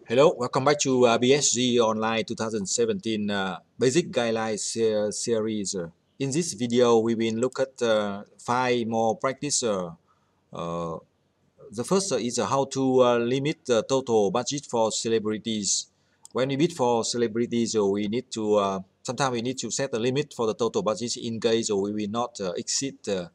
Hello, welcome back to BSG Online 2017 Basic Guidelines series. In this video, we will look at five more practice. Uh, the first is how to limit the total budget for celebrities. When we bid for celebrities, we need to sometimes we need to set a limit for the total budget in case we will not exceed the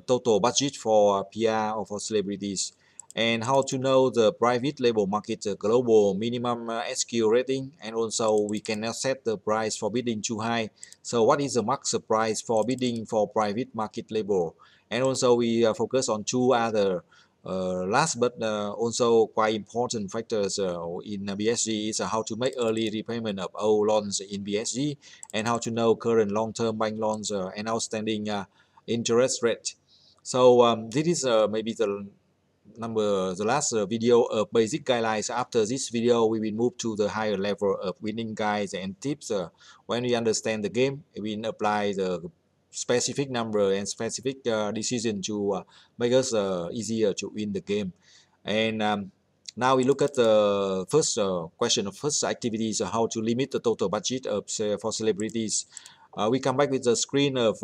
total budget for PR or for celebrities, and how to know the private label market global minimum SQ rating, and also we cannot set the price for bidding too high. So what is the max price for bidding for private market label? And also we focus on two other last but also quite important factors in BSG is how to make early repayment of old loans in BSG, and how to know current long-term bank loans and outstanding interest rate. So this is maybe the last video of basic guidelines. After this video, we will move to the higher level of winning guides and tips. When we understand the game, we will apply the specific number and specific decision to make us easier to win the game. And now we look at the first question of first activities, how to limit the total budget of for celebrities. We come back with the screen of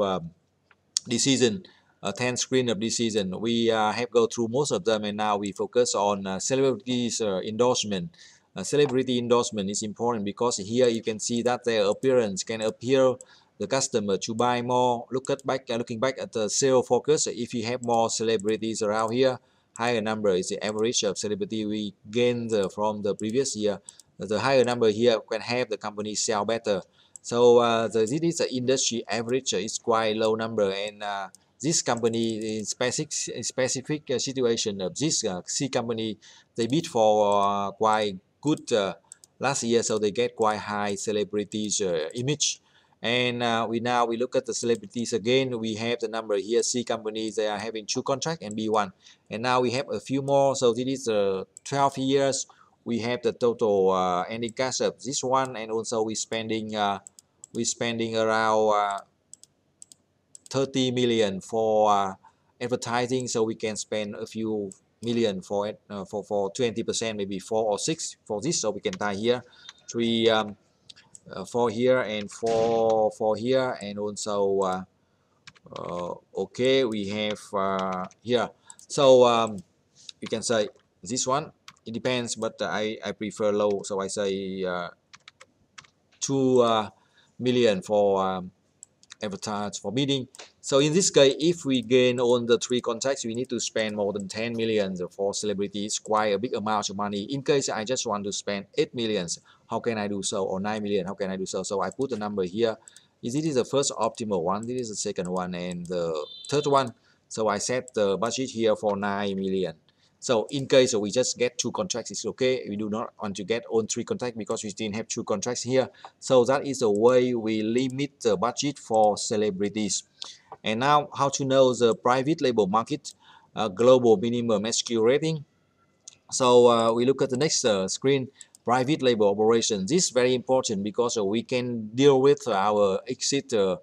this season, 10 screen of this season. We have go through most of them, and now we focus on celebrities endorsement. Celebrity endorsement is important because here you can see that their appearance can appear the customer to buy more. Looking back at the sale focus, if you have more celebrities around here, higher number is the average of celebrity we gained from the previous year. The higher number here can have the company sell better. So this is the industry average is quite low number, and this company in specific situation of this C company, they bid for quite good last year, so they get quite high celebrities image. And we look at the celebrities again. We have the number here. C companies, they are having two contract and B1, and now we have a few more. So this is 12 years. We have the total ending cash of this one, and also we spending around 30 million for advertising, so we can spend a few million for it for 20%, maybe 4 or 6 for this. So we can tie here 3 4 here and 4 here, and also okay, we have here. So you can say this one, it depends, but I prefer low, so I say 2 million for advertise for bidding. So in this case, if we gain on the 3 contacts, we need to spend more than 10 million for celebrities, quite a big amount of money. In case I just want to spend 8 millions, how can I do so? Or 9 million, how can I do so? So I put the number here. This is the first optimal one, this is the second one, and the third one. So I set the budget here for 9 million. So in case we just get 2 contracts, it's okay. We do not want to get on 3 contracts because we still have 2 contracts here. So that is the way we limit the budget for celebrities. And now, how to know the private label market global minimum SQ rating. So we look at the next screen, private label operation. This is very important because we can deal with our extra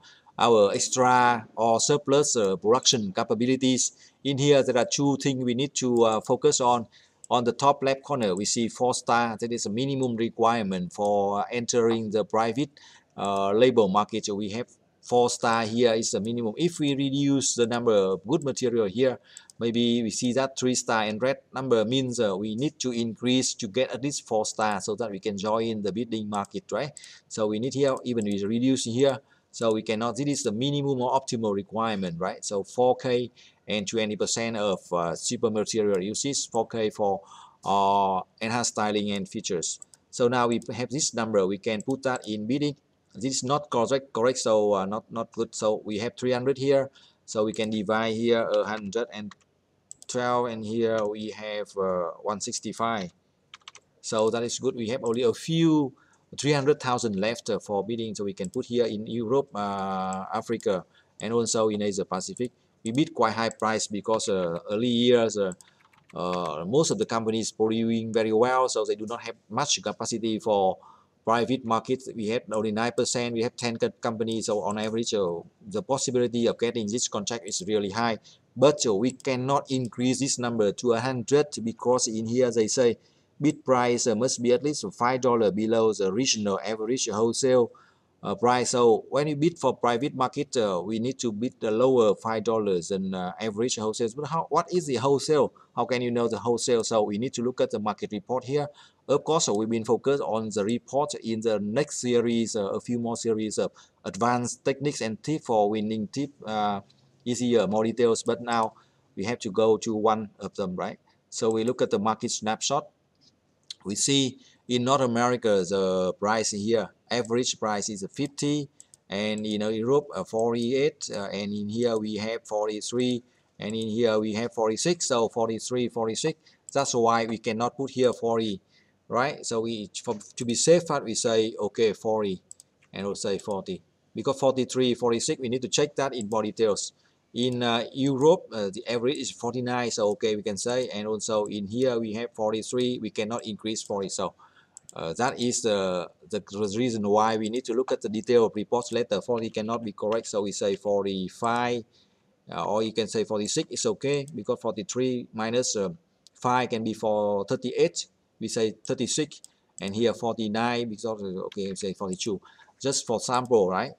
or surplus production capabilities. In here, there are 2 things we need to focus on. On the top left corner, we see 4-star. That is a minimum requirement for entering the private label market. So we have 4-star here is the minimum. If we reduce the number of good material here, maybe we see that 3-star and red number means we need to increase to get at least 4-star so that we can join the bidding market, right? So we need here, even we reduce here, so we cannot, this is the minimum or optimal requirement, right? So 4K and 20% of super material usage, 4K for enhanced styling and features. So now we have this number, we can put that in bidding. This is not correct, so not good. So we have 300 here, so we can divide here 112, and here we have 165. So that is good. We have only a few 300,000 left for bidding, so we can put here in Europe, Africa, and also in Asia Pacific. We bid quite high price because early years most of the companies doing very well, so they do not have much capacity for private markets. We have only 9%, we have 10 companies, so on average the possibility of getting this contract is really high. But we cannot increase this number to 100 because in here they say bid price must be at least $5 below the regional average wholesale price. So when you bid for private market, we need to bid the lower $5 than average wholesale. But what is the wholesale? How can you know the wholesale? So we need to look at the market report here. Of course, we've been focused on the report. In the next series, a few more series of advanced techniques and tips for winning tip, easier, more details. But now we have to go to one of them, right? So we look at the market snapshot. We see in North America the price here, average price is 50, and in Europe 48, and in here we have 43, and in here we have 46. So 43, 46. That's why we cannot put here 40, right? So to be safe, we say okay 40, and we'll say 40, because 43, 46 we need to check that in more details. In Europe, the average is 49, so okay, we can say, and also in here we have 43, we cannot increase 40. So that is the reason why we need to look at the detail of reports later. 40 cannot be correct, so we say 45, or you can say 46 is okay, because 43 minus 5 can be for 38, we say 36, and here 49 because okay, we say 42, just for sample, right?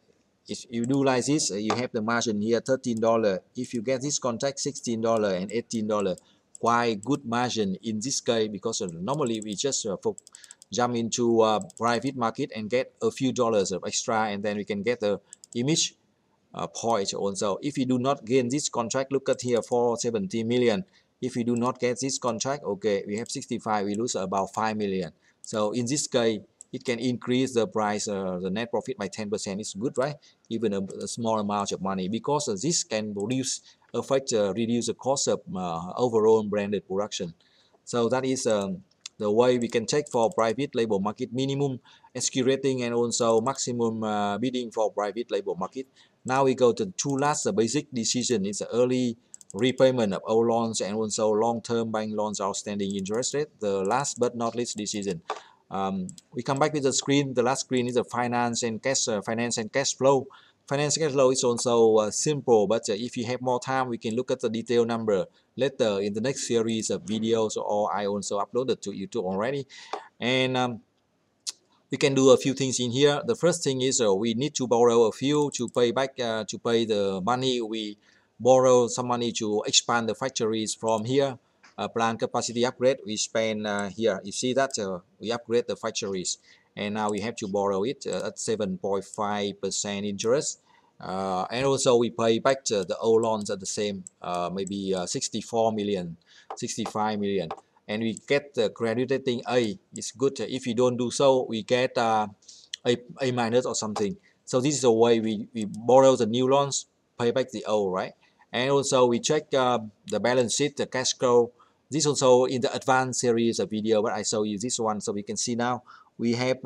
If you do like this, you have the margin here $13. If you get this contract $16 and $18, quite good margin in this case, because normally we just jump into private market and get a few dollars of extra, and then we can get the image point also. If you do not gain this contract, look at here, 470 million. If you do not get this contract, okay, we have 65, we lose about 5 million. So in this case, it can increase the price, the net profit by 10%. It's good, right? Even a small amount of money, because this can reduce the cost of overall branded production. So that is the way we can check for private label market: minimum SKU rating and also maximum bidding for private label market. Now we go to the two last basic decision. It's early repayment of old loans and also long-term bank loans outstanding interest rate. The last but not least decision. We come back with the screen. The last screen is the finance and cash flow. Finance and cash flow is also simple, but if you have more time, we can look at the detailed number later in the next series of videos, or I also uploaded to YouTube already. And we can do a few things in here. The first thing is we need to borrow a few to pay back, to pay the money. We borrow some money to expand the factories from here. Plant capacity upgrade, we spend here. You see that we upgrade the factories, and now we have to borrow it at 7.5% interest. And also we pay back the old loans at the same, maybe 64 million, 65 million. And we get the credit rating A. It's good. If you don't do so, we get A minus or something. So this is the way we borrow the new loans, pay back the old, right? And also we check the balance sheet, the cash flow. This also in the advanced series of video, but I show you this one, so we can see now we have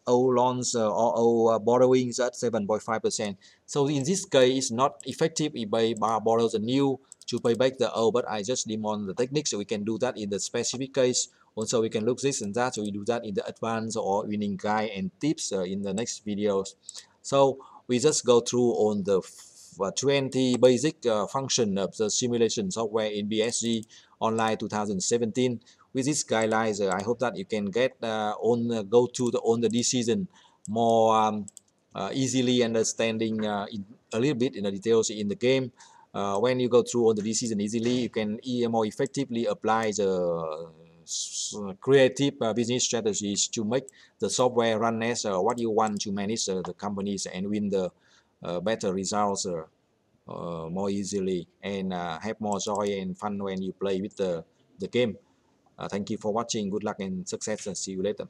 old loans or old borrowings at 7.5%. So in this case, it's not effective if I borrow the new to pay back the old, but I just demon the techniques, so we can do that in the specific case. Also, we can look this and that, so we do that in the advanced or winning guide and tips in the next videos. So we just go through on the 20 basic function of the simulation software in BSG Online 2017. With these guidelines, I hope that you can get go to on the decision more easily, understanding in a little bit in the details in the game. When you go through on the decision easily, you can more effectively apply the creative business strategies to make the software run as what you want to manage the companies and win the better results more easily, and have more joy and fun when you play with the game. Thank you for watching. Good luck and success, and see you later.